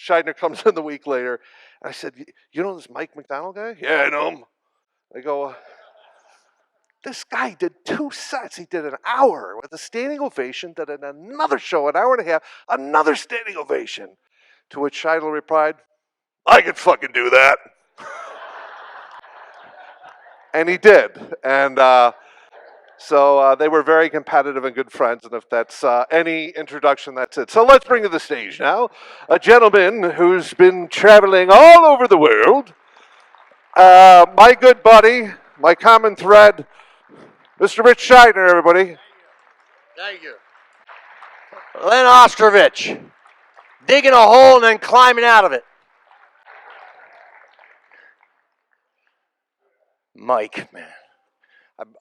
Shydner comes in the week later, and I said, "You know this Mike MacDonald guy?" "Yeah, I know him." I go, "This guy did 2 sets. He did an hour with a standing ovation, did another show, an hour and a half, another standing ovation." To which Shydner replied, "I could fucking do that." And he did. And so they were very competitive and good friends. And if that's any introduction, that's it. So let's bring to the stage now a gentleman who's been traveling all over the world. My good buddy, my common thread, Mr. Ritch Shydner, everybody. Thank you. Len Ostrovich, digging a hole and then climbing out of it. Mike, man.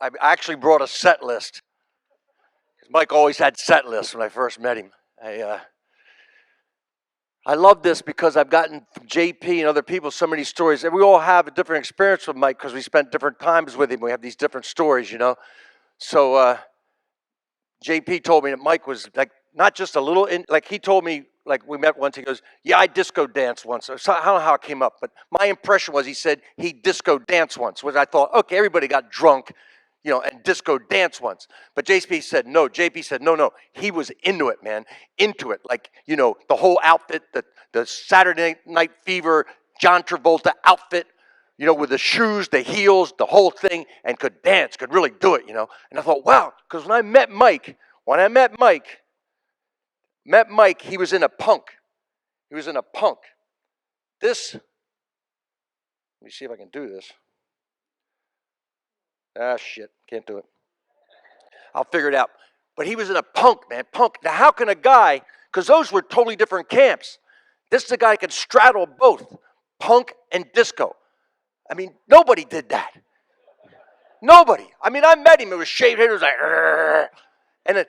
I actually brought a set list. Mike always had set lists when I first met him. I love this because I've gotten from JP and other people so many stories. And we all have a different experience with Mike because we spent different times with him. We have these different stories, you know. So JP told me that Mike was like not just a little, like he told me, like we met once, he goes, "Yeah, I disco danced once." So I don't know how it came up, but my impression was he said he disco danced once, which I thought, okay, everybody got drunk, you know, and disco danced once. But JP said no. JP said no. He was into it, man, into it. Like, you know, the whole outfit, the Saturday Night Fever, John Travolta outfit, you know, with the shoes, the heels, the whole thing, and could dance, could really do it, you know. And I thought, wow, because when I met Mike, he was in a punk. He was in a punk. This, let me see if I can do this. Ah, shit, can't do it. I'll figure it out. But he was in a punk, man, punk. Now, how can a guy, because those were totally different camps. This is a guy who could straddle both punk and disco. I mean, nobody did that. Nobody. I mean, I met him. It was shaved head. It was like, and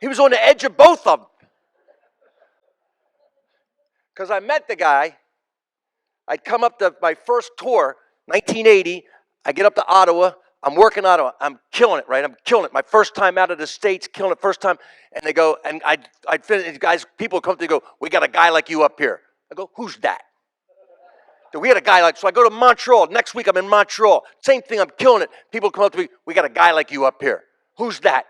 he was on the edge of both of them. Because I met the guy. I'd come up to my first tour, 1980. I get up to Ottawa. I'm working Ottawa. I'm killing it, right? I'm killing it. My first time out of the States, killing it first time. And they go, and I'd finish, guys, people come to go, "We got a guy like you up here." I go, "Who's that?" We had a guy like, so I go to Montreal. Next week I'm in Montreal. Same thing, I'm killing it. People come up to me, "We got a guy like you up here." "Who's that?"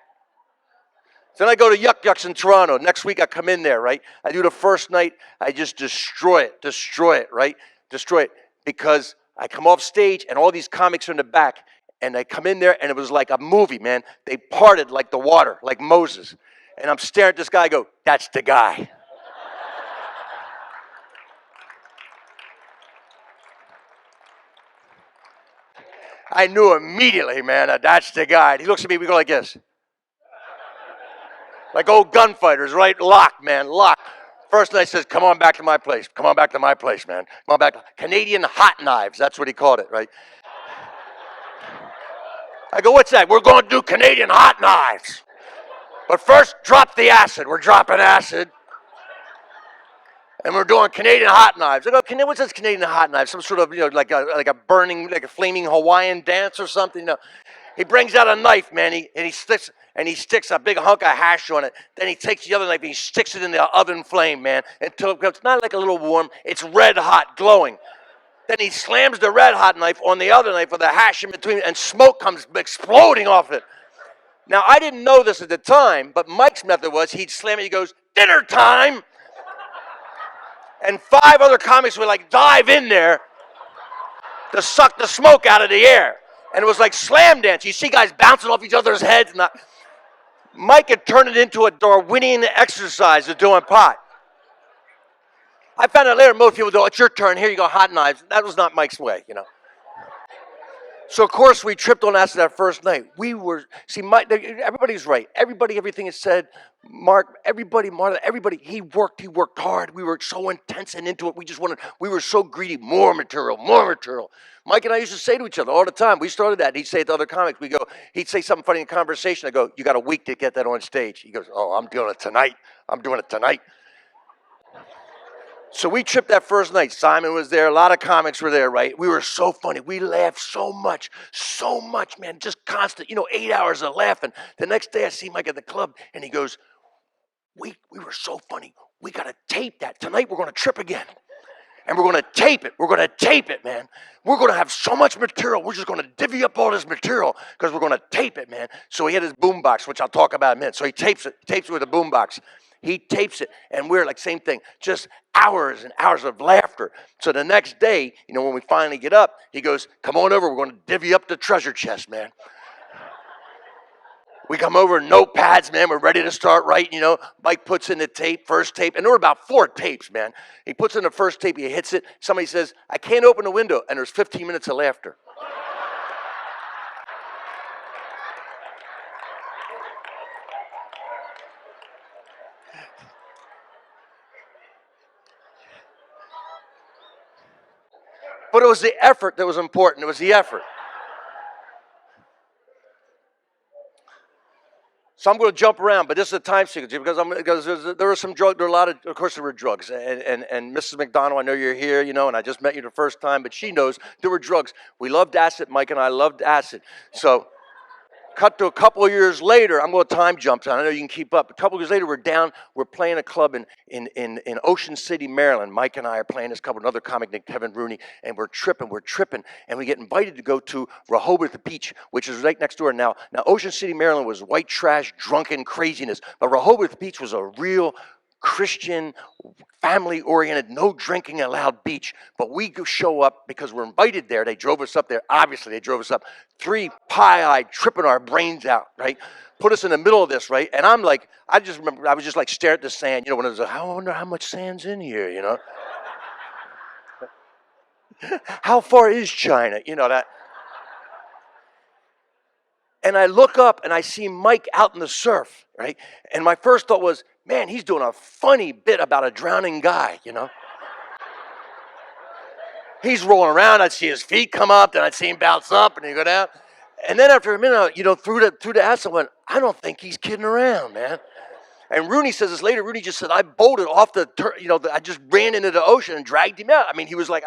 Then I go to Yuck Yucks in Toronto. Next week I come in there, right? I do the first night, I just destroy it, right? Destroy it. Because I come off stage and all these comics are in the back and I come in there and it was like a movie, man. They parted like the water, like Moses. And I'm staring at this guy, I go, "That's the guy." I knew immediately, man, that's the guy. He looks at me, we go like this. Like old gunfighters, right? Lock, man, lock. First night says, "Come on back to my place. Come on back to my place, man. Come on back." Canadian hot knives, that's what he called it, right? I go, "What's that?" "We're going to do Canadian hot knives. But first, drop the acid." We're dropping acid. And we're doing Canadian hot knives. I go, "What's this Canadian hot knife? Some sort of, you know, like a burning, like a flaming Hawaiian dance or something?" You know. He brings out a knife, man, and he sticks a big hunk of hash on it. Then he takes the other knife and he sticks it in the oven flame, man, until it's not like a little warm, it's red hot, glowing. Then he slams the red hot knife on the other knife with the hash in between, and smoke comes exploding off it. Now, I didn't know this at the time, but Mike's method was he'd slam it, he goes, "Dinner time!" And 5 other comics would like dive in there to suck the smoke out of the air. And it was like slam dance. You see guys bouncing off each other's heads. Mike had turned it into a Darwinian exercise of doing pot. I found out later, most people go, "It's your turn. Here you go, hot knives." That was not Mike's way, you know. So, of course, we tripped on acid that first night. Mike, everybody's right. Everything is said. Mark, Martha, everybody, he worked hard. We were so intense and into it. We were so greedy. More material. Mike and I used to say to each other all the time. We started that. He'd say it to other comics. He'd say something funny in conversation. I go, "You got a week to get that on stage." He goes, "Oh, I'm doing it tonight. So we tripped that first night. Simon was there. A lot of comics were there, right? We were so funny. We laughed so much, man. Just constant, 8 hours of laughing. The next day I see Mike at the club, and he goes, we were so funny. We got to tape that. Tonight we're going to trip again. And we're going to tape it. We're going to tape it, man. We're going to have so much material. We're just going to divvy up all this material because we're going to tape it, man. So he had his boombox, which I'll talk about in a minute. So he tapes it with a boombox. He tapes it, and we're like, same thing, just hours and hours of laughter. So the next day, when we finally get up, he goes, come on over. We're going to divvy up the treasure chest, man. We come over, notepads, man. We're ready to start writing, Mike puts in the tape, first tape, and there were about 4 tapes, man. He puts in the first tape, he hits it. Somebody says, I can't open the window, and there's 15 minutes of laughter. But it was the effort that was important. It was the effort. So I'm going to jump around, but this is a time sequence because there were some drugs. There were a lot of course, there were drugs. And Mrs. MacDonald, I know you're here, and I just met you the first time, but she knows there were drugs. We loved acid. Mike and I loved acid. So cut to a couple of years later, I'm going to time jump. I know you can keep up. A couple of years later, we're playing a club in Ocean City, Maryland. Mike and I are playing this club with another comic named Kevin Rooney, and we're tripping, and we get invited to go to Rehoboth Beach, which is right next door. Now Ocean City, Maryland was white trash, drunken craziness, but Rehoboth Beach was a real Christian, family-oriented, no drinking allowed beach. But we show up because we're invited there. They drove us up there. Obviously, they drove us up. 3 pie-eyed, tripping our brains out, right? Put us in the middle of this, right? And I'm like, I just remember, I was just like staring at the sand, when it was like, I wonder how much sand's in here, How far is China? That. And I look up and I see Mike out in the surf, right? And my first thought was, man, he's doing a funny bit about a drowning guy, He's rolling around. I'd see his feet come up, then I'd see him bounce up, and he'd go down. And then after a minute, through the acid, I went, I don't think he's kidding around, man. And Rooney says this later. Rooney just said, I bolted off I just ran into the ocean and dragged him out. I mean, he was like,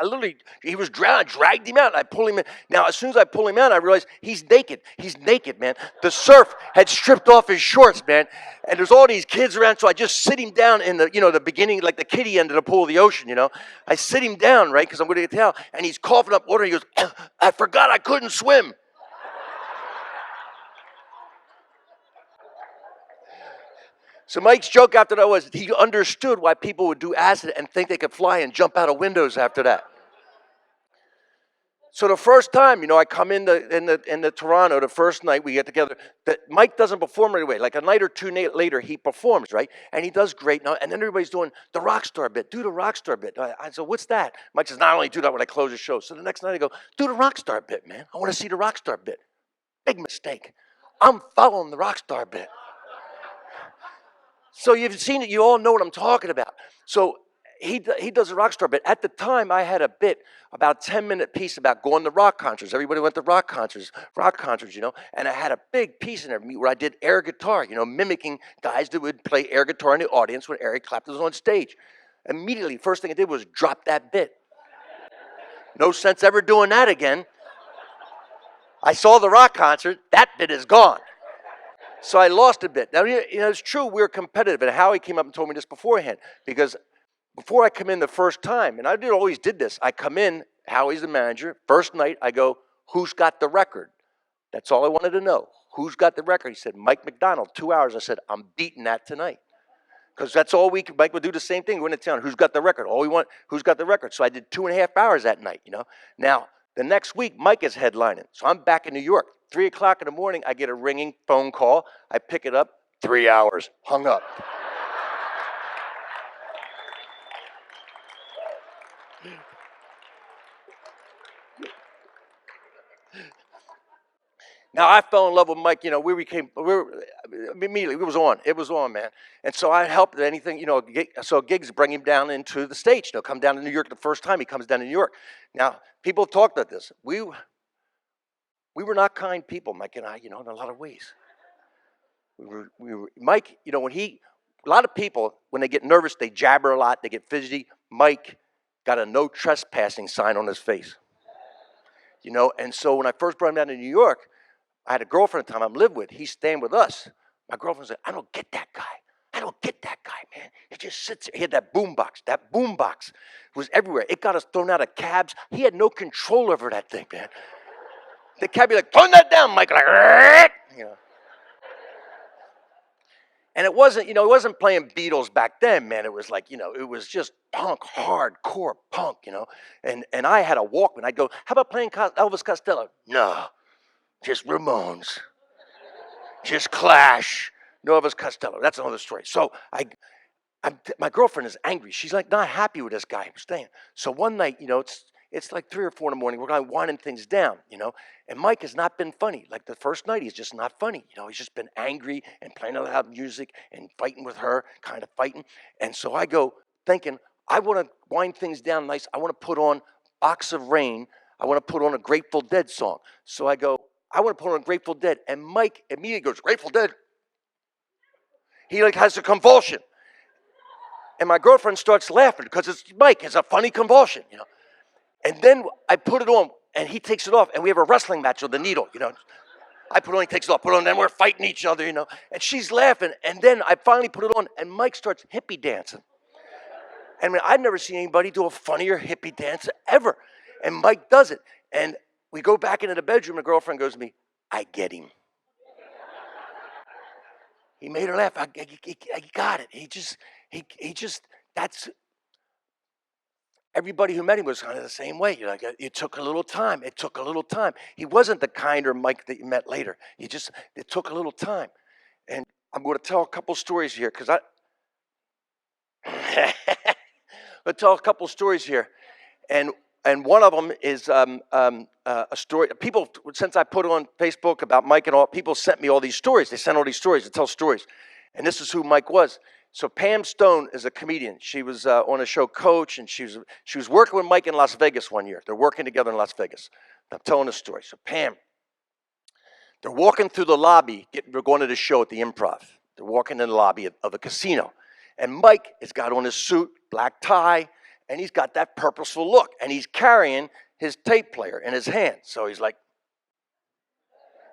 he was drowned. I dragged him out, and I pulled him in. Now, as soon as I pull him out, I realized he's naked. He's naked, man. The surf had stripped off his shorts, man. And there's all these kids around, so I just sit him down in the beginning, like the kiddie end of the pool of the ocean, I sit him down, right, because I'm going to get the towel, and he's coughing up water. He goes, I forgot I couldn't swim. So Mike's joke after that was he understood why people would do acid and think they could fly and jump out of windows after that. So the first time, I come in the Toronto, the first night we get together, that Mike doesn't perform right away. Like a night or two later, he performs, right? And he does great. Now, and then everybody's doing the rock star bit. Do the rock star bit. I said, what's that? Mike says, not only do that when I close the show. So the next night I go, do the rock star bit, man. I want to see the rock star bit. Big mistake. I'm following the rock star bit. So you've seen it. You all know what I'm talking about. So he does a rock star bit. At the time, I had a bit, about a 10-minute piece about going to rock concerts. Everybody went to rock concerts, And I had a big piece in there where I did air guitar, mimicking guys that would play air guitar in the audience when Eric Clapton was on stage. Immediately, first thing I did was drop that bit. No sense ever doing that again. I saw the rock concert. That bit is gone. So I lost a bit. Now, it's true, we're competitive. And Howie came up and told me this beforehand. Because before I come in the first time, and I always did this, I come in, Howie's the manager. First night, I go, who's got the record? That's all I wanted to know. Who's got the record? He said, Mike MacDonald, 2 hours. I said, I'm beating that tonight. Because that's all Mike would do the same thing. Go into town, who's got the record? All we want, who's got the record? So I did 2.5 hours that night, Now, the next week, Mike is headlining. So I'm back in New York. 3 o'clock in the morning, I get a ringing phone call. I pick it up, 3 hours, hung up. Now, I fell in love with Mike. Immediately, it was on, man. And so I helped anything, so gigs bring him down into the States. Come down to New York the first time he comes down to New York. Now, people have talked about this. We were not kind people, Mike and I, in a lot of ways. Mike, a lot of people, when they get nervous, they jabber a lot, they get fidgety. Mike got a no trespassing sign on his face. And so when I first brought him down to New York, I had a girlfriend at the time I'm lived with. He's staying with us. My girlfriend said, I don't get that guy. I don't get that just sits there. He had that boombox. That boombox was everywhere. It got us thrown out of cabs. He had no control over that thing, man. The cab be like, turn that down, Mike. Like, you know. And it wasn't playing Beatles back then, man. It was like, it was just punk, hardcore punk, And I had a Walkman. I'd go, how about playing Elvis Costello? No, just Ramones. Just Clash. No Elvis Costello. That's another story. So my girlfriend is angry. She's like not happy with this guy I'm staying. So one night, it's like 3 or 4 in the morning. We're going winding things down, And Mike has not been funny. Like the first night, he's just not funny. He's just been angry and playing loud music and fighting with her, kind of fighting. And so I go thinking, I want to wind things down nice. I want to put on Box of Rain. I want to put on a Grateful Dead song. So I go, I want to put on Grateful Dead. And Mike immediately goes, Grateful Dead. He like has a convulsion. And my girlfriend starts laughing because it's Mike. It's a funny convulsion, And then I put it on, and he takes it off, and we have a wrestling match with the needle, I put it on, he takes it off, put it on, and then we're fighting each other, And she's laughing, and then I finally put it on, and Mike starts hippie dancing. And I've never seen anybody do a funnier hippie dance ever. And Mike does it. And we go back into the bedroom, and the girlfriend goes to me, I get him. He made her laugh. I got it. He just, that's, everybody who met him was kind of the same way. It took a little time. It took a little time. He wasn't the kinder Mike that you met later. It took a little time. And I'm going to tell a couple stories here because I'm going to tell a couple stories here. And one of them is a story. People, since I put it on Facebook about Mike and all, people sent me all these stories. They sent all these stories to tell stories. And this is who Mike was. So Pam Stone is a comedian. She was on a show Coach, and she was working with Mike in Las Vegas one year. They're working together in Las Vegas. I'm telling a story. So Pam, they're walking through the lobby. They're going to the show at the Improv. They're walking in the lobby of a casino. And Mike has got on his suit, black tie, and he's got that purposeful look. And he's carrying his tape player in his hand. So he's like,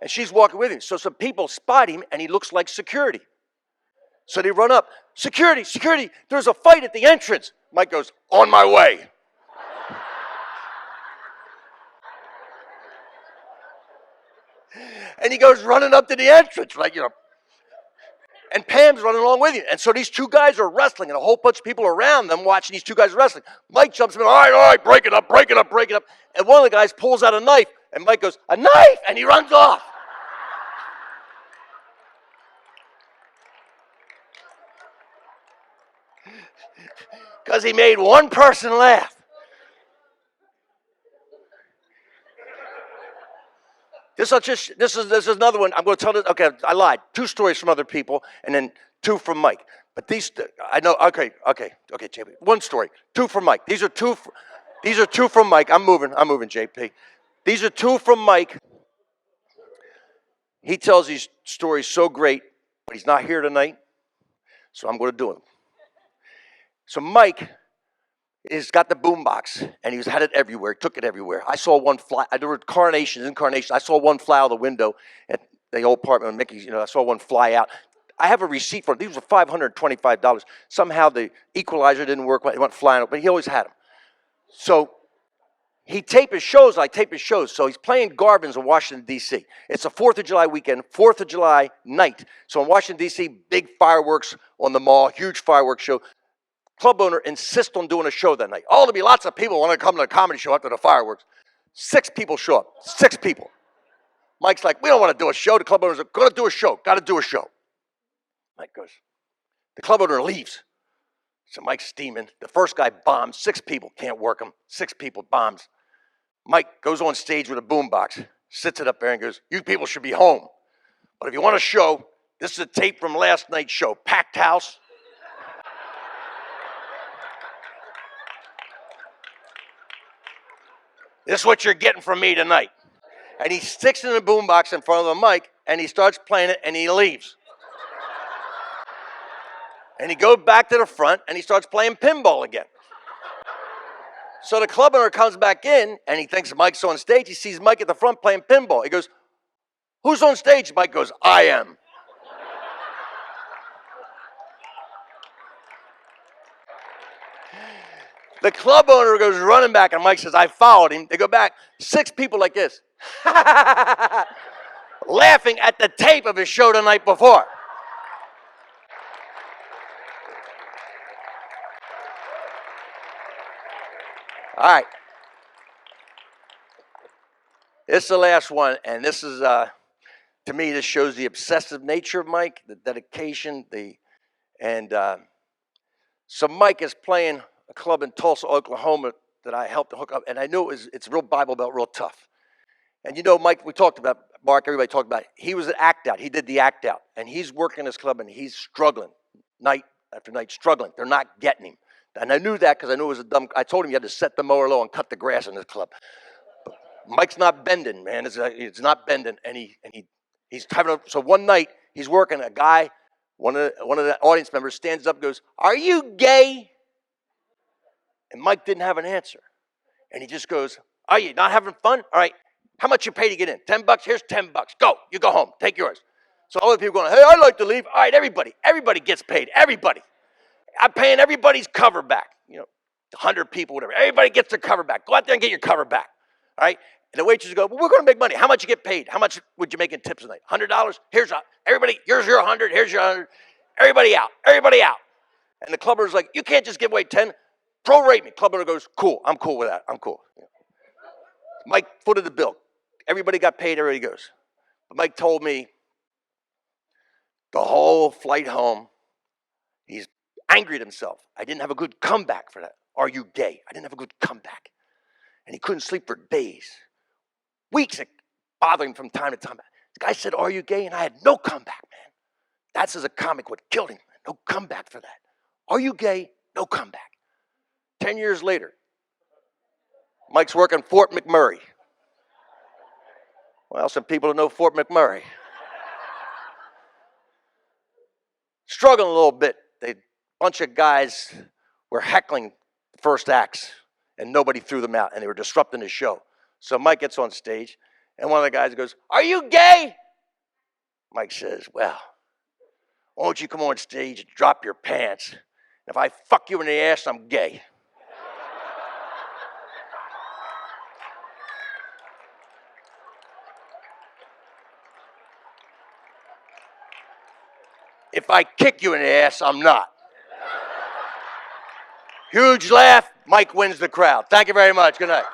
and she's walking with him. So some people spot him, and he looks like security. So they run up, security, there's a fight at the entrance. Mike goes, on my way. And he goes running up to the entrance, and Pam's running along with you. And so these two guys are wrestling, and a whole bunch of people around them watching these two guys wrestling. Mike jumps in, all right, break it up. And one of the guys pulls out a knife, and Mike goes, a knife, and he runs off. Because he made one person laugh. This is another one. I'm going to tell this. Okay, I lied. 2 stories from other people, and then 2 from Mike. But these, I know. Okay, JP. 1 story, 2 from Mike. These are two from Mike. I'm moving, JP. These are 2 from Mike. He tells these stories so great, but he's not here tonight, so I'm going to do them. So Mike has got the boombox, and he's had it everywhere. He took it everywhere. I saw one fly. There were incarnations. I saw one fly out the window at the old apartment with Mickey's. I saw one fly out. I have a receipt for it. These were $525. Somehow the equalizer didn't work. It went flying out, but he always had them. So he taped his shows. I tape his shows. So he's playing Garvin's in Washington, D.C. It's a 4th of July weekend, 4th of July night. So in Washington, D.C., big fireworks on the mall, huge fireworks show. Club owner insists on doing a show that night. There'll be lots of people want to come to the comedy show after the fireworks. 6 people show up. 6 people. Mike's like, we don't want to do a show. The club owner's like, going to do a show. Got to do a show. Mike goes, the club owner leaves. So Mike's steaming. The first guy bombs. 6 people. Can't work him. 6 people bombs. Mike goes on stage with a boombox, sits it up there and goes, you people should be home. But if you want a show, this is a tape from last night's show. Packed house. This is what you're getting from me tonight. And he sticks it in the boombox in front of the mic, and he starts playing it, and he leaves. And he goes back to the front, and he starts playing pinball again. So the club owner comes back in, and he thinks Mike's on stage. He sees Mike at the front playing pinball. He goes, who's on stage? Mike goes, I am. The club owner goes running back, and Mike says, I followed him. They go back, 6 people like this, laughing at the tape of his show the night before. All right. This is the last one, and this is, to me, this shows the obsessive nature of Mike, the dedication, so Mike is playing a club in Tulsa, Oklahoma that I helped hook up, and I knew it's real Bible Belt, real tough. And you know, Mike, we talked about, Mark, everybody talked about it. He was an act out. He did the act out, and he's working this club, and he's struggling, night after night, struggling. They're not getting him. And I knew that because I knew it was a dumb, I told him you had to set the mower low and cut the grass in this club. But Mike's not bending, man. It's not bending, and he's having so one night, he's working, a guy, one of the audience members stands up and goes, are you gay? And Mike didn't have an answer. And he just goes, are you not having fun? All right, how much you pay to get in? $10? Here's $10. Go, you go home, take yours. So all the people going, hey, I'd like to leave. All right, everybody gets paid, everybody. I'm paying everybody's cover back. 100 people, whatever. Everybody gets their cover back. Go out there and get your cover back. All right? And the waitresses go, well, we're going to make money. How much you get paid? How much would you make in tips tonight? $100? Here's everybody. Here's your 100. Here's your 100. Everybody out. Everybody out. And the club owner's like, you can't just give away 10. Prorate me. Club owner goes, cool. I'm cool with that. I'm cool. Mike footed the bill. Everybody got paid. Everybody goes. But Mike told me the whole flight home, he's angry at himself. I didn't have a good comeback for that. Are you gay? I didn't have a good comeback. And he couldn't sleep for days. Weeks it bothered him from time to time. The guy said, are you gay? And I had no comeback, man. That's as a comic what killed him. No comeback for that. Are you gay? No comeback. 10 years later, Mike's working Fort McMurray. Well, some people know Fort McMurray. Struggling a little bit. A bunch of guys were heckling the first acts, and nobody threw them out, and they were disrupting the show. So Mike gets on stage, and one of the guys goes, are you gay? Mike says, well, why don't you come on stage and drop your pants? If I fuck you in the ass, I'm gay. If I kick you in the ass, I'm not. Huge laugh. Mike wins the crowd. Thank you very much. Good night.